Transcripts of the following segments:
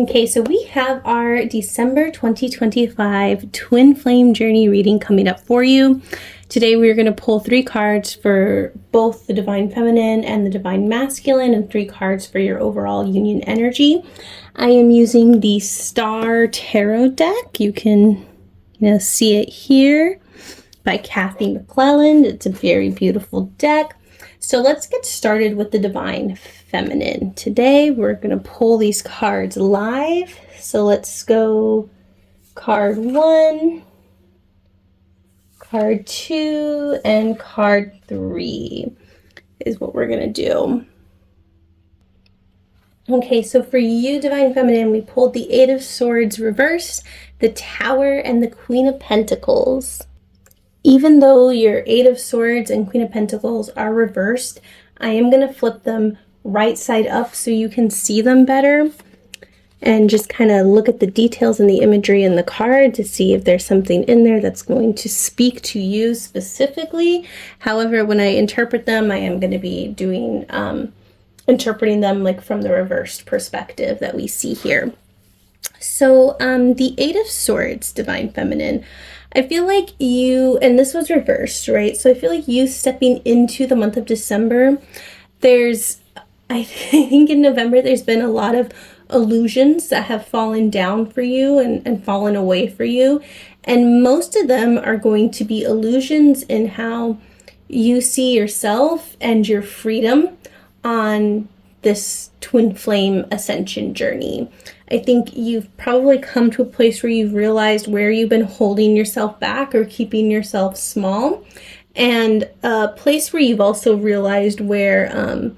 Okay, so we have our December 2025 Twin Flame Journey reading coming up for you. Today we're going to pull 3 cards for both the Divine Feminine and the Divine Masculine, and 3 cards for your overall union energy. I am using the Star Tarot deck. You can see it here by Kathy McClelland. It's a very beautiful deck. So let's get started with the Divine Feminine. Today we're going to pull these cards live. So let's go card 1, card 2, and card 3 is what we're going to do. Okay, so for you, Divine Feminine, we pulled the 8 of Swords reversed, the Tower, and the Queen of Pentacles. Even though your 8 of Swords and Queen of Pentacles are reversed, I am going to flip them right side up so you can see them better and just kind of look at the details and the imagery in the card to see if there's something in there that's going to speak to you specifically. However, when I interpret them, I am going to be doing interpreting them like from the reversed perspective that we see here. So the 8 of Swords, Divine Feminine, I feel like you, and this was reversed, right? So I feel like you stepping into the month of December, I think in November, there's been a lot of illusions that have fallen down for you and fallen away for you. And most of them are going to be illusions in how you see yourself and your freedom on this twin flame ascension journey. I think you've probably come to a place where you've realized where you've been holding yourself back or keeping yourself small, and a place where you've also realized where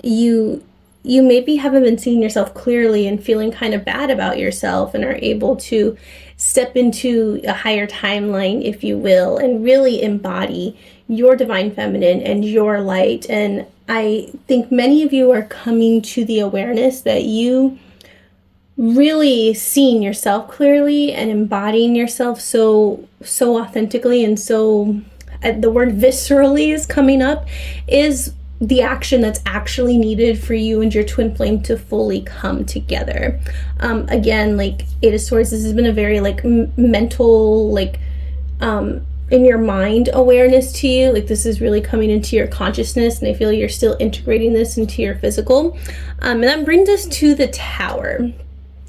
you maybe haven't been seeing yourself clearly and feeling kind of bad about yourself, and are able to step into a higher timeline, if you will, and really embody your Divine Feminine and your light. And I think many of you are coming to the awareness that you really seeing yourself clearly and embodying yourself so authentically, and so the word viscerally is coming up, is the action that's actually needed for you and your twin flame to fully come together. Again, like 8 of Swords, this has been a very like mental, like in your mind awareness to you. Like this is really coming into your consciousness, and I feel you're still integrating this into your physical. And that brings us to the Tower.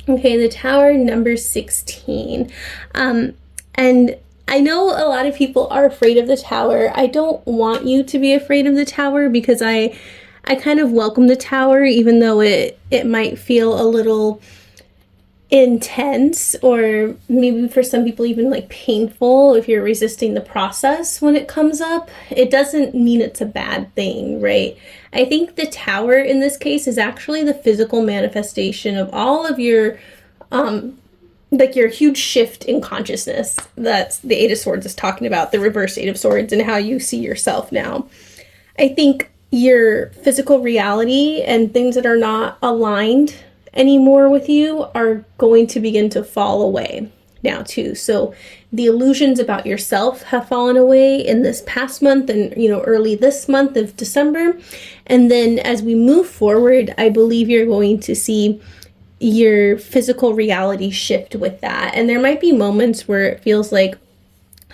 Okay, the Tower, number 16. And I know a lot of people are afraid of the Tower. I don't want you to be afraid of the Tower, because I kind of welcome the Tower, even though it might feel a little intense, or maybe for some people even like painful if you're resisting the process when it comes up. It doesn't mean it's a bad thing, right? I think the Tower in this case is actually the physical manifestation of all of your like your huge shift in consciousness. That's the 8 of Swords is talking about, the reverse 8 of Swords, and how you see yourself now. I think your physical reality and things that are not aligned anymore with you are going to begin to fall away now too. So the illusions about yourself have fallen away in this past month and early this month of December. And then as we move forward, I believe you're going to see your physical reality shift with that. And there might be moments where it feels like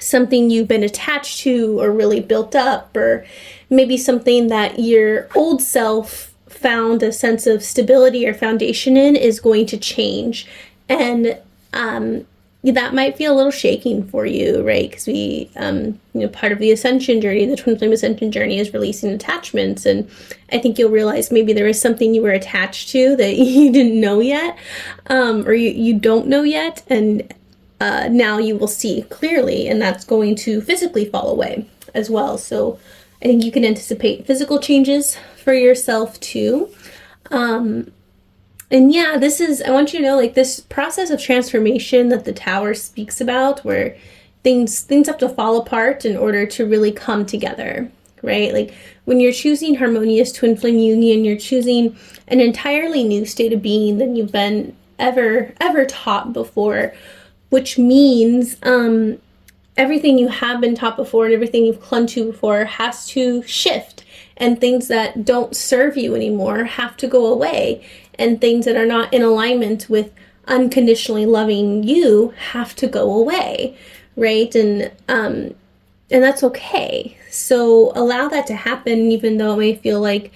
something you've been attached to or really built up, or maybe something that your old self found a sense of stability or foundation in, is going to change. And that might feel a little shaking for you, right? Because we, part of the ascension journey, the twin flame ascension journey, is releasing attachments. And I think you'll realize maybe there is something you were attached to that you didn't know yet, or you don't know yet. And now you will see clearly, and that's going to physically fall away as well. So I think you can anticipate physical changes for yourself too. And yeah, I want you to know, like, this process of transformation that the Tower speaks about, where things have to fall apart in order to really come together, right? Like when you're choosing harmonious twin flame union, you're choosing an entirely new state of being than you've been ever taught before, which means everything you have been taught before and everything you've clung to before has to shift, and things that don't serve you anymore have to go away. and things that are not in alignment with unconditionally loving you have to go away, right? And that's okay. So allow that to happen, even though it may feel like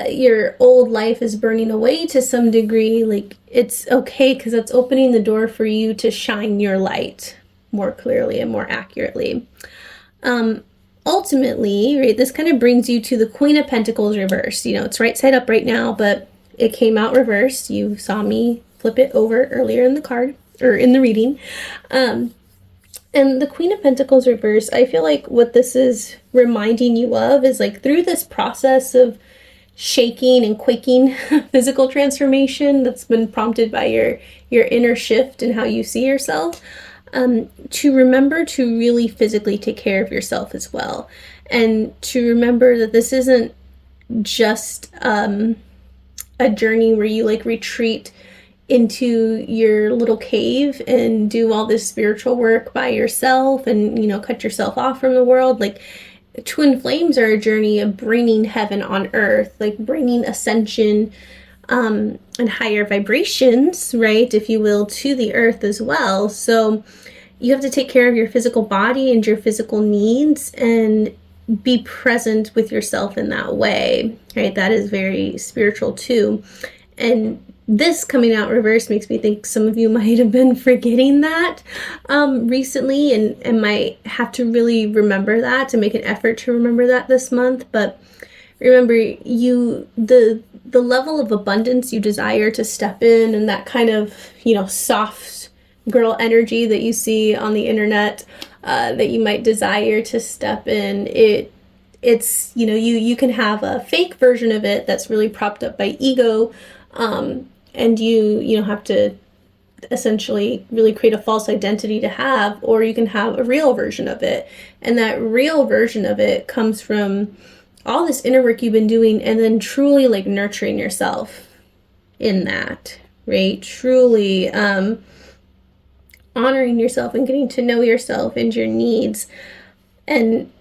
your old life is burning away to some degree. Like, it's okay, because that's opening the door for you to shine your light more clearly and more accurately. Ultimately, right, this kind of brings you to the Queen of Pentacles reversed. You know, it's right side up right now, but it came out reversed. You saw me flip it over earlier in the card, or in the reading. And the Queen of Pentacles reversed, I feel like what this is reminding you of is, like, through this process of shaking and quaking physical transformation that's been prompted by your inner shift and how you see yourself, to remember to really physically take care of yourself as well, and to remember that this isn't just a journey where you like retreat into your little cave and do all this spiritual work by yourself and, you know, cut yourself off from the world. Like, twin flames are a journey of bringing heaven on earth, like bringing ascension and higher vibrations, right, if you will, to the earth as well. So you have to take care of your physical body and your physical needs and be present with yourself in that way, right? That is very spiritual too. And this coming out reverse makes me think some of you might have been forgetting that recently, and might have to really remember that, to make an effort to remember that this month. But remember, the level of abundance you desire to step in, and that kind of, you know, soft girl energy that you see on the internet, that you might desire to step in, it's, you know, you can have a fake version of it that's really propped up by ego, and you know, have to essentially really create a false identity to have, or you can have a real version of it. And that real version of it comes from all this inner work you've been doing, and then truly like nurturing yourself in that, right? Truly honoring yourself and getting to know yourself and your needs. And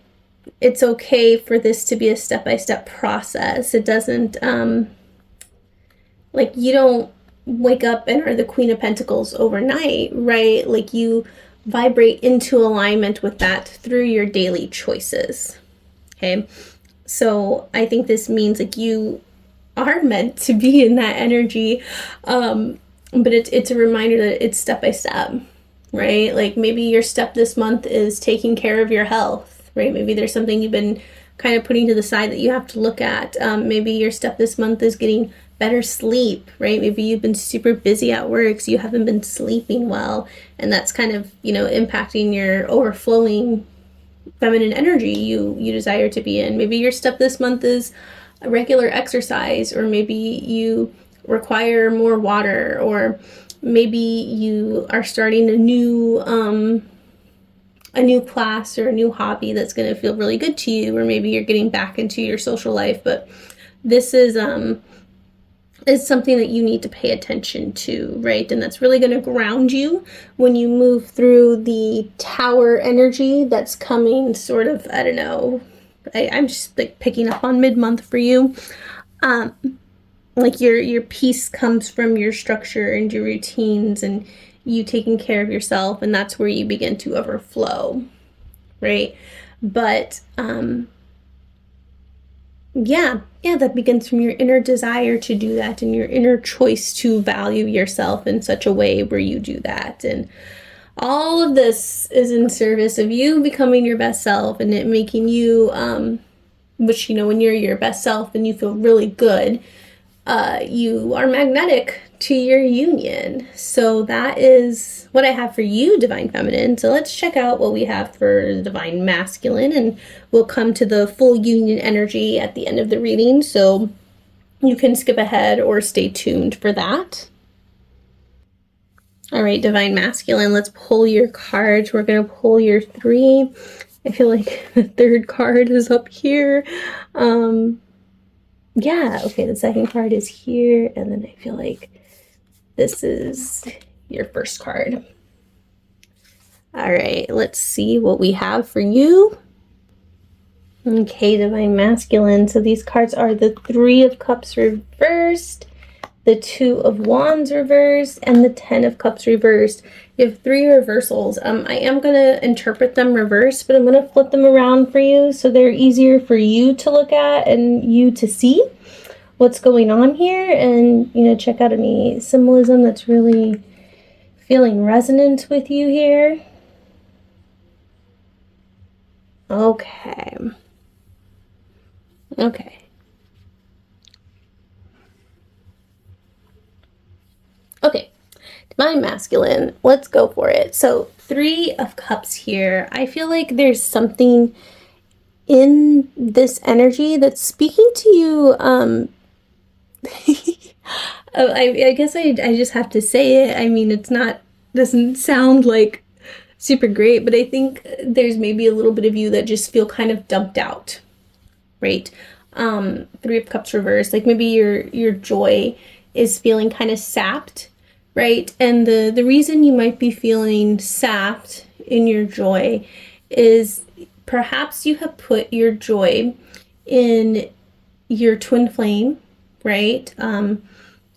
it's okay for this to be a step-by-step process. It doesn't like, you don't wake up and are the Queen of Pentacles overnight, right? Like, you vibrate into alignment with that through your daily choices. Okay. So I think this means like you are meant to be in that energy. But it's a reminder that it's step by step, right? Like, maybe your step this month is taking care of your health, right? Maybe there's something you've been kind of putting to the side that you have to look at. Maybe your step this month is getting better sleep, right? Maybe you've been super busy at work, so you haven't been sleeping well, and that's kind of, you know, impacting your overflowing feminine energy you desire to be in. Maybe your step this month is a regular exercise, or maybe you require more water, or maybe you are starting a new class or a new hobby that's going to feel really good to you, or maybe you're getting back into your social life. But this is something that you need to pay attention to, right? And that's really going to ground you when you move through the tower energy that's coming sort of, I don't know, I'm just like picking up on mid-month for you. Like, your peace comes from your structure and your routines and you taking care of yourself, and that's where you begin to overflow, right? But yeah, that begins from your inner desire to do that, and your inner choice to value yourself in such a way where you do that. And all of this is in service of you becoming your best self, and it making you, which, you know, when you're your best self and you feel really good, you are magnetic to your union. So that is what I have for you, Divine Feminine. So let's check out what we have for the Divine Masculine, and we'll come to the full union energy at the end of the reading. So you can skip ahead or stay tuned for that. All right, Divine Masculine, let's pull your cards. We're going to pull your 3. I feel like the 3rd card is up here. Yeah, okay, the 2nd card is here, and then I feel like this is your 1st card. All right, let's see what we have for you. Okay, Divine Masculine, so these cards are the 3 of Cups reversed, the Two of Wands reversed, and the Ten of Cups reversed. You have 3 reversals. I am going to interpret them reversed, but I'm going to flip them around for you so they're easier for you to look at and you to see what's going on here, and, you know, check out any symbolism that's really feeling resonant with you here. Okay. Okay. Okay. Divine Masculine. Let's go for it. So 3 of Cups here. I feel like there's something in this energy that's speaking to you. I guess I just have to say it. I mean, doesn't sound like super great, but I think there's maybe a little bit of you that just feel kind of dumped out, right? 3 of Cups reversed, like maybe your joy is feeling kind of sapped, right? And the reason you might be feeling sapped in your joy is perhaps you have put your joy in your twin flame, right?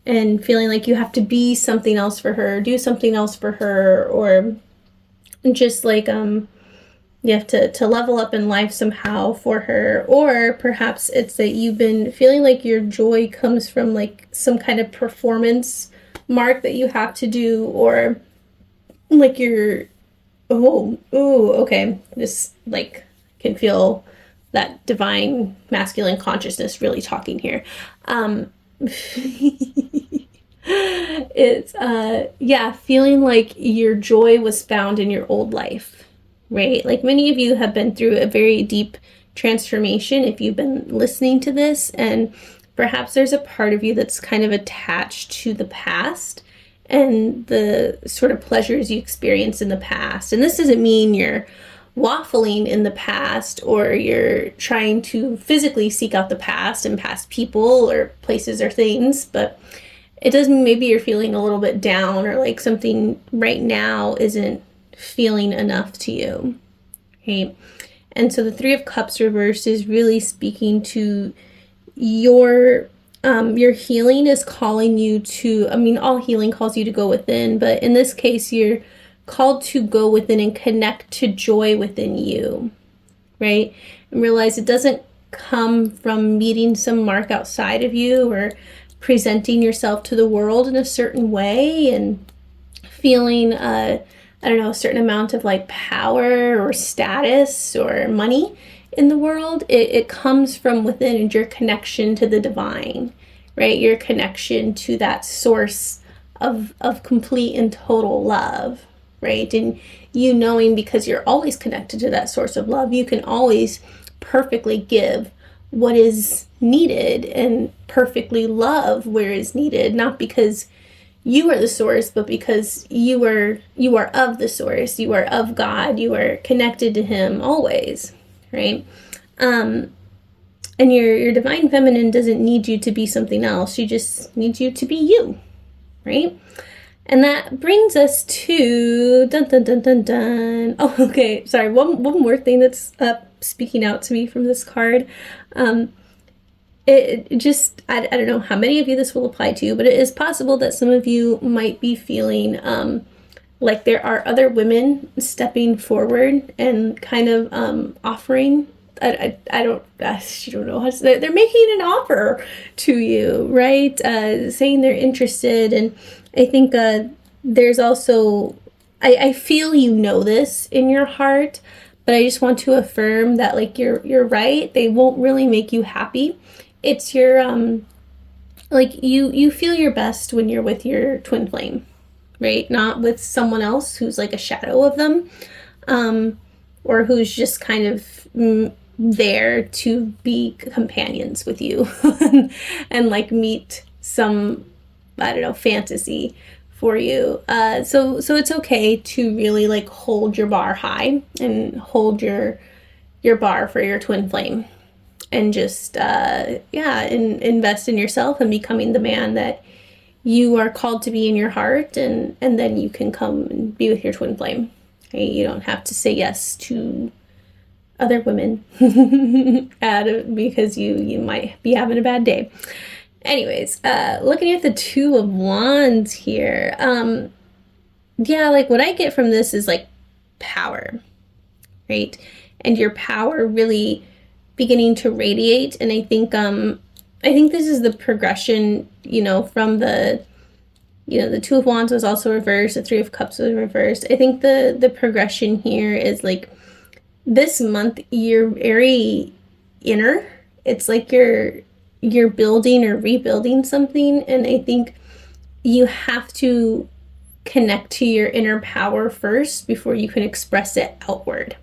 And feeling like you have to be something else for her, do something else for her, or just like you have to level up in life somehow for her. Or perhaps it's that you've been feeling like your joy comes from like some kind of performance mark that you have to do, or like you're okay, this like can feel that divine masculine consciousness really talking here. It's feeling like your joy was found in your old life, right? Like many of you have been through a very deep transformation if you've been listening to this, and perhaps there's a part of you that's kind of attached to the past and the sort of pleasures you experienced in the past. And this doesn't mean you're waffling in the past or you're trying to physically seek out the past and past people or places or things, but it does mean maybe you're feeling a little bit down, or like something right now isn't feeling enough to you, okay? And so the 3 of Cups reversed is really speaking to your healing is calling you to, I mean, all healing calls you to go within, but in this case, you're called to go within and connect to joy within you, right? And realize it doesn't come from meeting some mark outside of you or presenting yourself to the world in a certain way and feeling, a certain amount of like power or status or money in the world. It comes from within, and your connection to the divine, right? Your connection to that source of complete and total love, right? And you knowing, because you're always connected to that source of love, you can always perfectly give what is needed and perfectly love where is needed, not because you are the source, but because you are of the source, you are of God, you are connected to him always, right? And your divine feminine doesn't need you to be something else. She just needs you to be you, right? And that brings us to dun dun dun dun dun. Oh, okay. Sorry. One more thing that's speaking out to me from this card. It just, I don't know how many of you this will apply to, but it is possible that some of you might be feeling like there are other women stepping forward and kind of offering. I don't know how to say. They're making an offer to you, right? Saying they're interested. And I think there's also, I feel you know this in your heart, but I just want to affirm that, like, you're right. They won't really make you happy. It's your, like, you feel your best when you're with your twin flame, right? Not with someone else who's like a shadow of them, or who's just kind of there to be companions with you and like meet some, I don't know, fantasy for you. So it's okay to really like hold your bar high and hold your bar for your twin flame, and just invest in yourself and becoming the man that you are called to be in your heart, and then you can come and be with your twin flame. Okay? You don't have to say yes to other women because you might be having a bad day. Anyways, looking at the Two of Wands here, yeah, like what I get from this is like power, right? And your power really beginning to radiate. And I think this is the progression, from the Two of Wands was also reversed, the Three of Cups was reversed. I think the progression here is like this month you're very inner. It's like you're building or rebuilding something, and I think you have to connect to your inner power first before you can express it outward,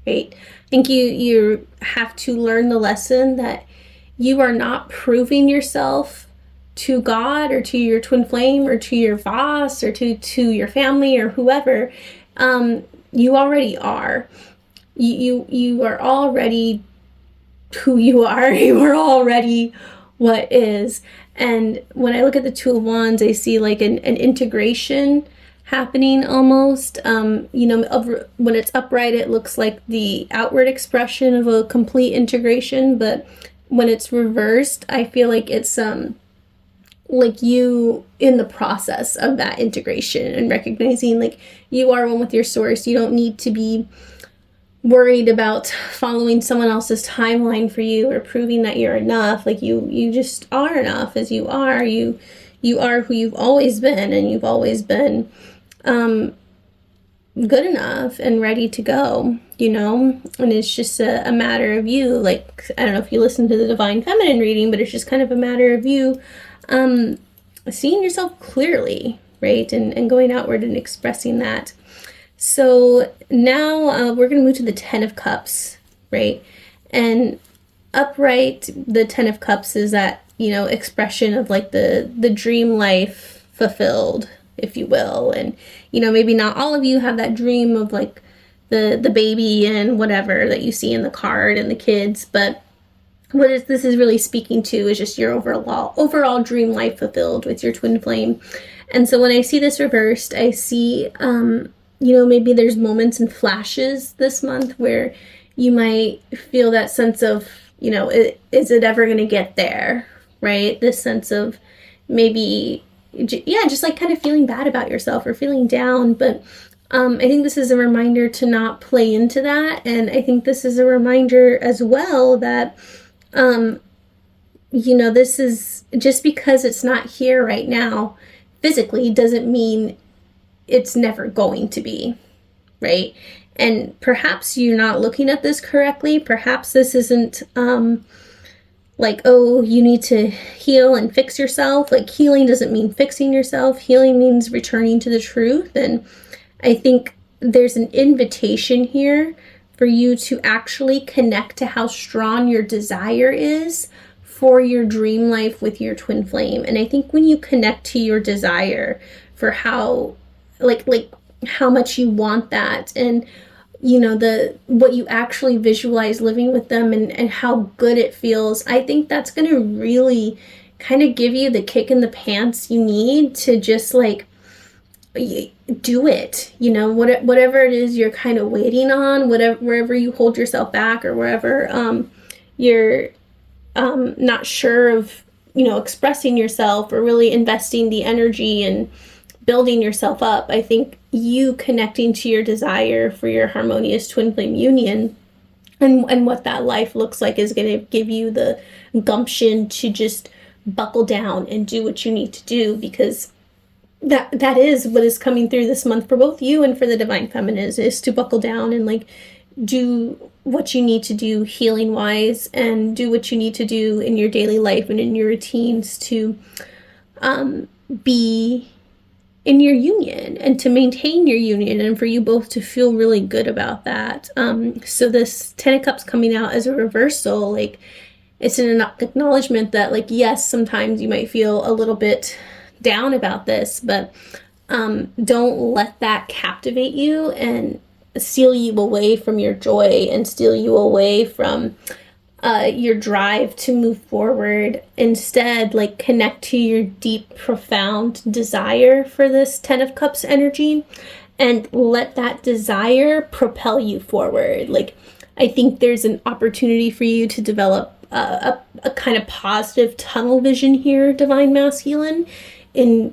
right? I think you have to learn the lesson that you are not proving yourself to God or to your twin flame or to your boss or to your family or whoever. You already are. You are already who you are. You are already what is. And when I look at the Two of Wands, I see like an integration happening almost. When it's upright, it looks like the outward expression of a complete integration. But when it's reversed, I feel like it's like you in the process of that integration and recognizing like you are one with your source. You don't need to be worried about following someone else's timeline for you or proving that you're enough. Like you just are enough as you are. You are who you've always been, and you've always been good enough and ready to go, and it's just a matter of you. Like, I don't know if you listen to the Divine Feminine reading, but it's just kind of a matter of you seeing yourself clearly, right? And going outward and expressing that. So now we're going to move to the Ten of Cups, right? And upright, the Ten of Cups is that, expression of like the dream life fulfilled, if you will. And, maybe not all of you have that dream of like the baby and whatever that you see in the card and the kids, but this is really speaking to is just your overall dream life fulfilled with your twin flame. And so when I see this reversed, I see, maybe there's moments and flashes this month where you might feel that sense of, is it ever going to get there, right? This sense of maybe, just like kind of feeling bad about yourself or feeling down. But I think this is a reminder to not play into that. And I think this is a reminder as well that, this is just because it's not here right now physically doesn't mean it's never going to be, right? And perhaps you're not looking at this correctly. Perhaps this isn't like, oh, you need to heal and fix yourself. Like, healing doesn't mean fixing yourself. Healing means returning to the truth. And I think there's an invitation here for you to actually connect to how strong your desire is for your dream life with your twin flame. And I think when you connect to your desire for how how much you want that, and what you actually visualize living with them, and how good it feels, I think that's going to really kind of give you the kick in the pants you need to just like do it. Whatever it is you're kind of waiting on, wherever you hold yourself back, or wherever you're not sure of expressing yourself or really investing the energy and building yourself up. I think you connecting to your desire for your harmonious twin flame union and what that life looks like is going to give you the gumption to just buckle down and do what you need to do, because that is what is coming through this month for both you and for the Divine Feminine, is to buckle down and like do what you need to do healing wise, and do what you need to do in your daily life and in your routines to be in your union and to maintain your union, and for you both to feel really good about that. So this Ten of Cups coming out as a reversal, like it's an acknowledgement that like, yes, sometimes you might feel a little bit down about this, but don't let that captivate you and steal you away from your joy and steal you away from your drive to move forward. Instead, like, connect to your deep, profound desire for this Ten of Cups energy and let that desire propel you forward. Like, I think there's an opportunity for you to develop a kind of positive tunnel vision here, divine masculine, in,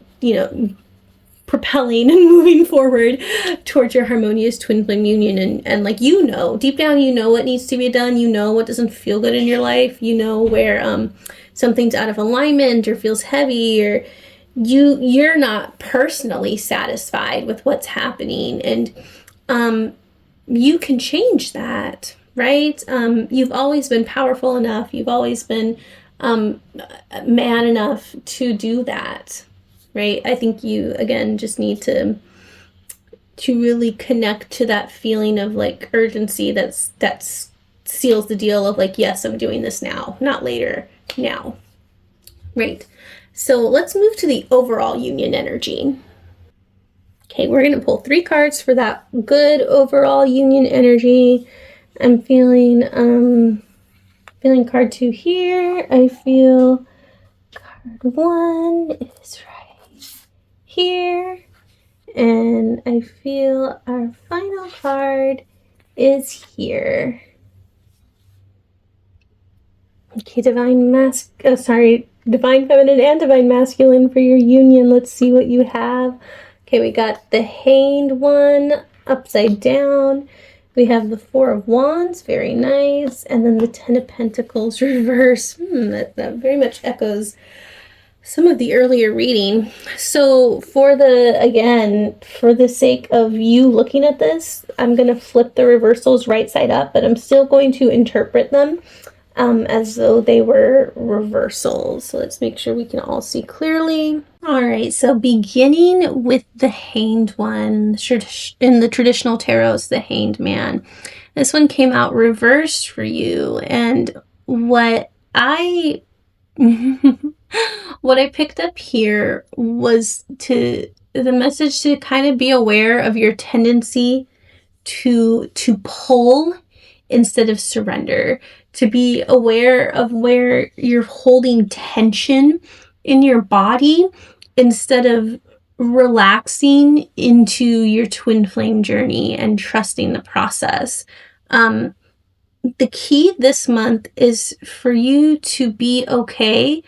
propelling and moving forward towards your harmonious twin flame union. And like, deep down, what needs to be done, what doesn't feel good in your life, where something's out of alignment or feels heavy, or you're not personally satisfied with what's happening, and you can change that, right? You've always been powerful enough, you've always been man enough to do that, right? I think you, again, just need to really connect to that feeling of like urgency that seals the deal of like, yes, I'm doing this now, not later, now. Right. So let's move to the overall union energy. Okay, we're going to pull 3 cards for that good overall union energy. I'm feeling card 2 here. I feel card 1 is right here. And I feel our final card is here. Okay, divine feminine and divine masculine for your union. Let's see what you have. Okay, we got the Hanged one upside down. We have the 4 of Wands, very nice. And then the 10 of Pentacles reverse. That very much echoes some of the earlier reading. So for the sake of you looking at this, I'm going to flip the reversals right side up, but I'm still going to interpret them as though they were reversals. So let's make sure we can all see clearly. All right, so beginning with the Hanged one, in the traditional tarot, it's the Hanged Man. This one came out reversed for you, and what I picked up here was the message to kind of be aware of your tendency to pull instead of surrender, to be aware of where you're holding tension in your body instead of relaxing into your twin flame journey and trusting the process. The key this month is for you to be okay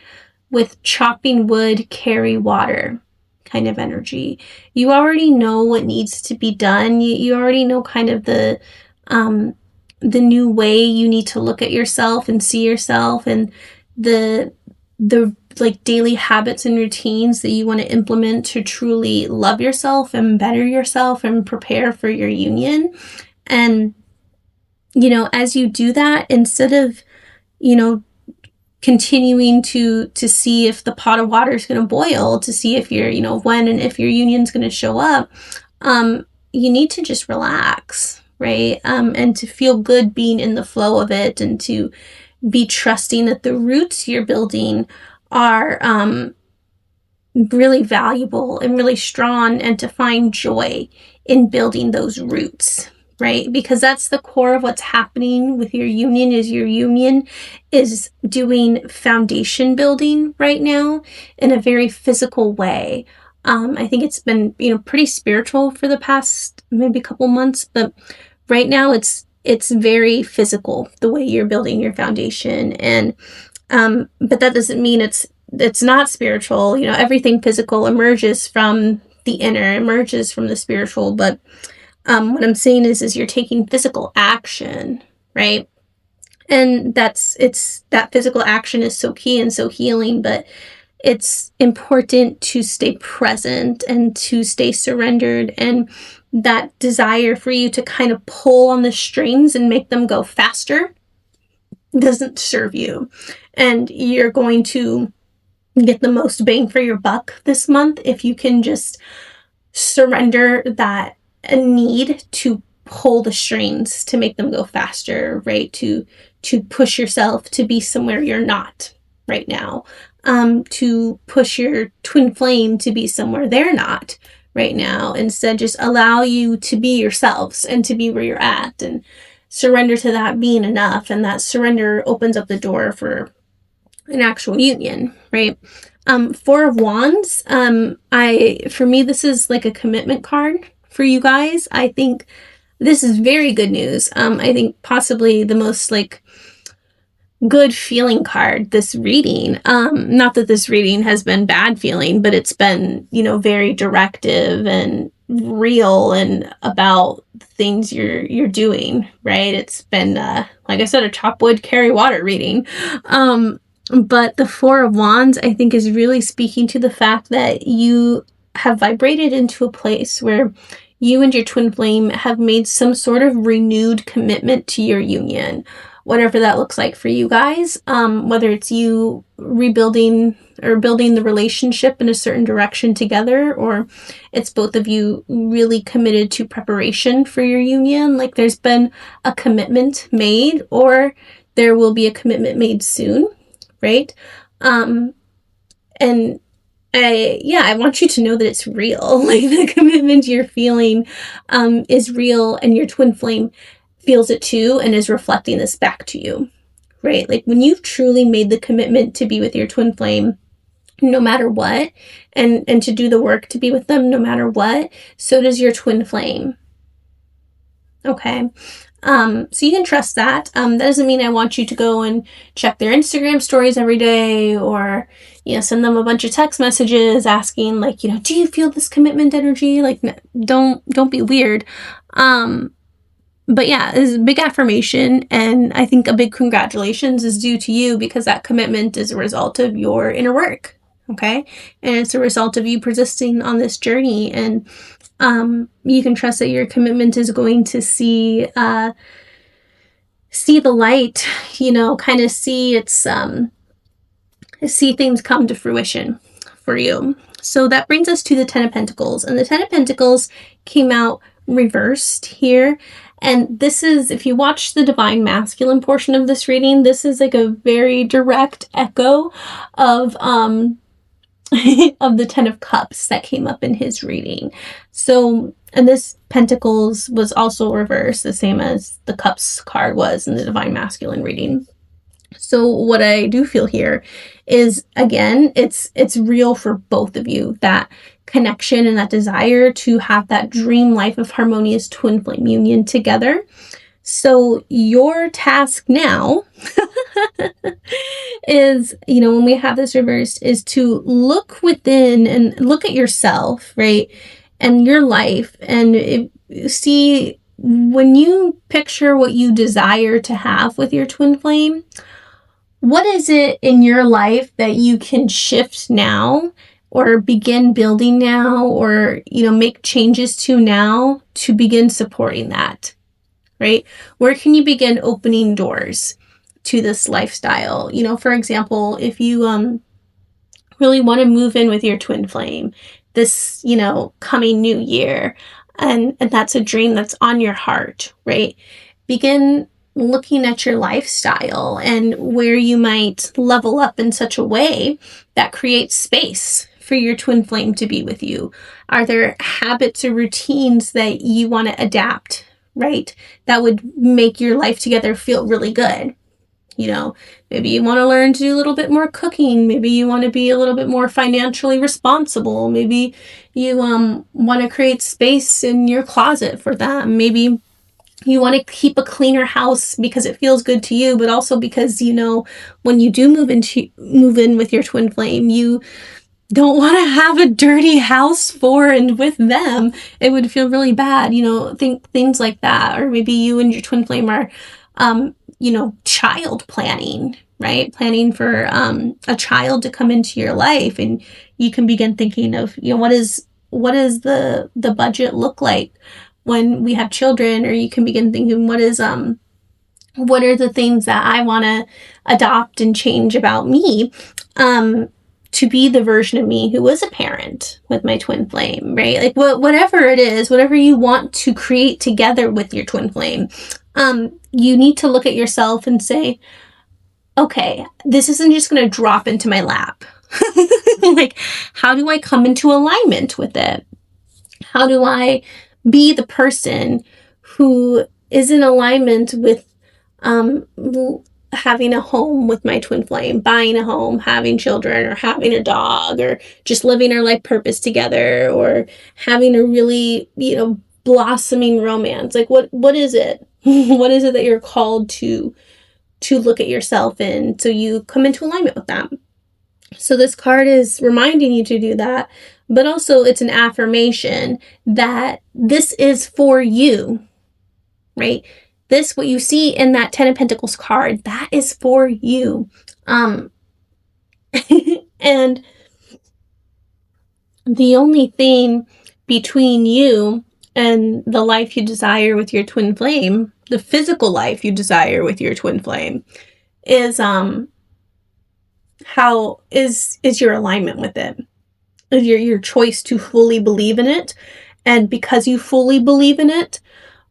with chopping wood, carry water kind of energy. You already know what needs to be done. You already know kind of the new way you need to look at yourself and see yourself, and the like daily habits and routines that you want to implement to truly love yourself and better yourself and prepare for your union. And as you do that, instead of continuing to see if the pot of water is going to boil, to see if when and if your union's going to show up, you need to just relax, right? And to feel good being in the flow of it, and to be trusting that the roots you're building are really valuable and really strong, and to find joy in building those roots, right? Because that's the core of what's happening with your union. Your union is doing foundation building right now in a very physical way. I think it's been, pretty spiritual for the past maybe couple months, but right now it's very physical, the way you're building your foundation. And but that doesn't mean it's not spiritual. Everything physical emerges from the inner, emerges from the spiritual. But what I'm saying is you're taking physical action, right? And that physical action is so key and so healing, but it's important to stay present and to stay surrendered, and that desire for you to kind of pull on the strings and make them go faster doesn't serve you. And you're going to get the most bang for your buck this month if you can just surrender that need to pull the strings to make them go faster, right? To push yourself to be somewhere you're not right now, to push your twin flame to be somewhere they're not right now. Instead, just allow you to be yourselves and to be where you're at, and surrender to that being enough. And that surrender opens up the door for an actual union, right? 4 of Wands. For me, this is like a commitment card for you guys. I think this is very good news. I think possibly the most good feeling card, this reading. Not that this reading has been bad feeling, but it's been, very directive and real and about things you're doing, right? It's been, like I said, a chop wood, carry water reading. But the Four of Wands, I think, is really speaking to the fact that you have vibrated into a place where you and your twin flame have made some sort of renewed commitment to your union, whatever that looks like for you guys, whether it's you rebuilding or building the relationship in a certain direction together, or it's both of you really committed to preparation for your union. Like there's been a commitment made, or there will be a commitment made soon, right? And I want you to know that it's real. Like the commitment you're feeling is real, and your twin flame feels it too and is reflecting this back to you, right? Like when you've truly made the commitment to be with your twin flame, no matter what, and to do the work to be with them no matter what, so does your twin flame. Okay. So you can trust that. That doesn't mean I want you to go and check their Instagram stories every day, or, send them a bunch of text messages asking like, do you feel this commitment energy? Like, don't be weird. But yeah, it's a big affirmation, and I think a big congratulations is due to you, because that commitment is a result of your inner work. Okay. And it's a result of you persisting on this journey, and you can trust that your commitment is going to see the light, kind of see things come to fruition for you. So that brings us to the Ten of Pentacles, and the Ten of Pentacles came out reversed here. And this is, if you watch the Divine Masculine portion of this reading, this is like a very direct echo of of the Ten of Cups that came up in his reading. So, and this Pentacles was also reversed, the same as the Cups card was in the Divine Masculine reading. So what I do feel here is, again, it's real for both of you, that connection and that desire to have that dream life of harmonious twin flame union together. So your task now is, when we have this reversed, is to look within and look at yourself, right? And your life, and see, when you picture what you desire to have with your twin flame, what is it in your life that you can shift now, or begin building now, or, make changes to now to begin supporting that, right? Where can you begin opening doors to this lifestyle? For example, if you really want to move in with your twin flame this, coming new year, and that's a dream that's on your heart, right? Begin looking at your lifestyle and where you might level up in such a way that creates space for your twin flame to be with you. Are there habits or routines that you want to adapt, right? That would make your life together feel really good. Maybe you want to learn to do a little bit more cooking. Maybe you want to be a little bit more financially responsible. Maybe you want to create space in your closet for them. Maybe you want to keep a cleaner house because it feels good to you, but also because, when you do move in with your twin flame, you don't want to have a dirty house for and with them. It would feel really bad, think things like that. Or maybe you and your twin flame are, child planning, right? Planning for a child to come into your life, and you can begin thinking of, what does the budget look like when we have children? Or you can begin thinking, what are the things that I want to adopt and change about me, to be the version of me who was a parent with my twin flame, right? Like whatever it is, whatever you want to create together with your twin flame, you need to look at yourself and say, okay, this isn't just going to drop into my lap. Like, how do I come into alignment with it? How do I be the person who is in alignment with having a home with my twin flame, buying a home, having children, or having a dog, or just living our life purpose together, or having a really, blossoming romance? Like, what is it? What is it that you're called to to look at yourself in, so you come into alignment with them. So this card is reminding you to do that, but also it's an affirmation that this is for you, right? This, what you see in that Ten of Pentacles card, that is for you. And the only thing between you and the life you desire with your twin flame, the physical life you desire with your twin flame, is how is your alignment with it, your choice to fully believe in it. And because you fully believe in it,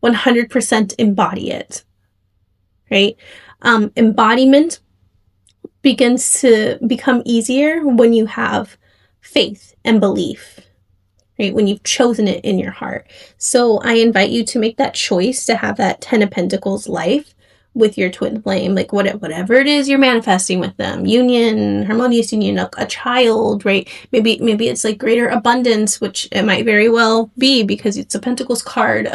100% embody it, right? Embodiment begins to become easier when you have faith and belief, right? When you've chosen it in your heart. So I invite you to make that choice to have that Ten of Pentacles life with your twin flame, like whatever it is you're manifesting with them, union, harmonious union, a child, right? Maybe it's like greater abundance, which it might very well be because it's a Pentacles card.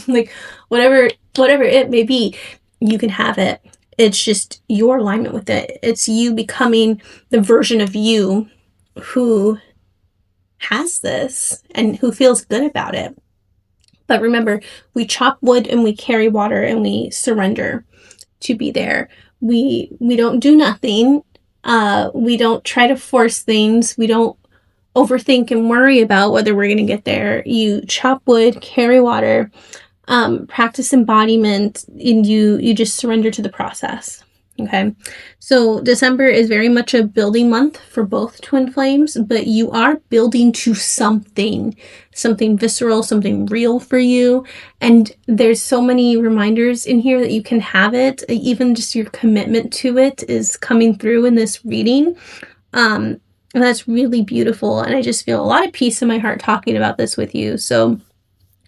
Like whatever it may be, you can have it. It's just your alignment with it. It's you becoming the version of you who has this and who feels good about it. But remember, we chop wood and we carry water and we surrender to be there. We don't do nothing. We don't try to force things. We don't overthink and worry about whether we're going to get there. You chop wood, carry water, practice embodiment, and you just surrender to the process. Okay, so December is very much a building month for both twin flames, but you are building to something visceral, something real for you. And there's so many reminders in here that you can have it. Even just your commitment to it is coming through in this reading. And that's really beautiful. And I just feel a lot of peace in my heart talking about this with you. So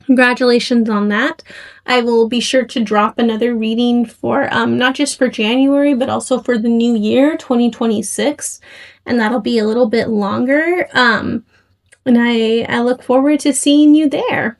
congratulations on that. I will be sure to drop another reading for not just for January, but also for the new year, 2026. And that'll be a little bit longer. And I look forward to seeing you there.